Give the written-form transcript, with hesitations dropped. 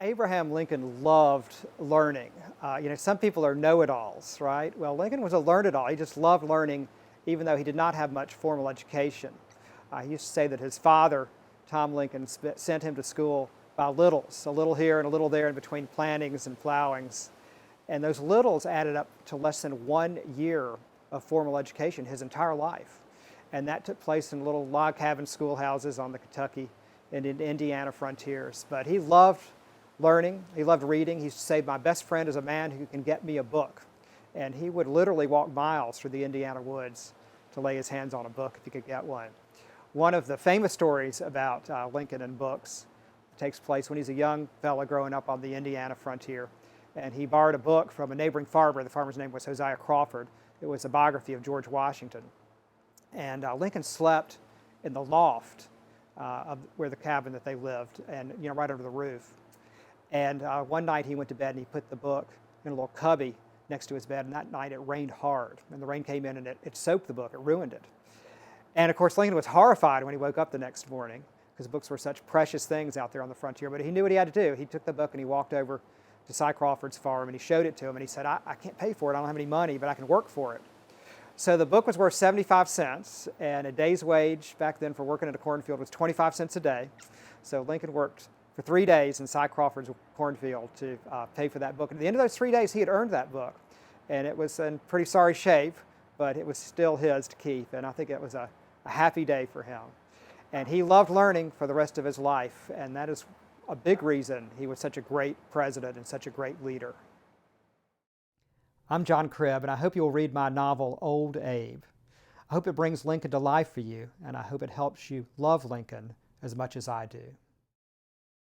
Abraham Lincoln loved learning. Some people are know-it-alls, right? Well, Lincoln was a learn-it-all. He just loved learning, even though he did not have much formal education. He used to say that his father, Tom Lincoln, sent him to school by littles, a little here and a little there in between plantings and plowings. And those littles added up to less than 1 year of formal education his entire life. And that took place in little log cabin schoolhouses on the Kentucky and in Indiana frontiers. But he loved learning, he loved reading. He used to say, my best friend is a man who can get me a book. And he would literally walk miles through the Indiana woods to lay his hands on a book if he could get one. One of the famous stories about Lincoln and books takes place when he's a young fellow growing up on the Indiana frontier. And he borrowed a book from a neighboring farmer. The farmer's name was Hosea Crawford. It was a biography of George Washington. And Lincoln slept in the loft of where the cabin that they lived, and right under the roof. And one night he went to bed and he put the book in a little cubby next to his bed, and that night it rained hard. And the rain came in and it soaked the book, it ruined it. And of course Lincoln was horrified when he woke up the next morning, because books were such precious things out there on the frontier, but he knew what he had to do. He took the book and he walked over to Cy Crawford's farm and he showed it to him and he said, I can't pay for it, I don't have any money, but I can work for it. So the book was worth 75 cents, and a day's wage back then for working in a cornfield was 25 cents a day. So Lincoln worked for 3 days in Cy Crawford's cornfield to pay for that book. And at the end of those 3 days, he had earned that book. And it was in pretty sorry shape, but it was still his to keep. And I think it was a happy day for him. And he loved learning for the rest of his life, and that is a big reason he was such a great president and such a great leader. I'm John Cribb, and I hope you'll read my novel, Old Abe. I hope it brings Lincoln to life for you, and I hope it helps you love Lincoln as much as I do.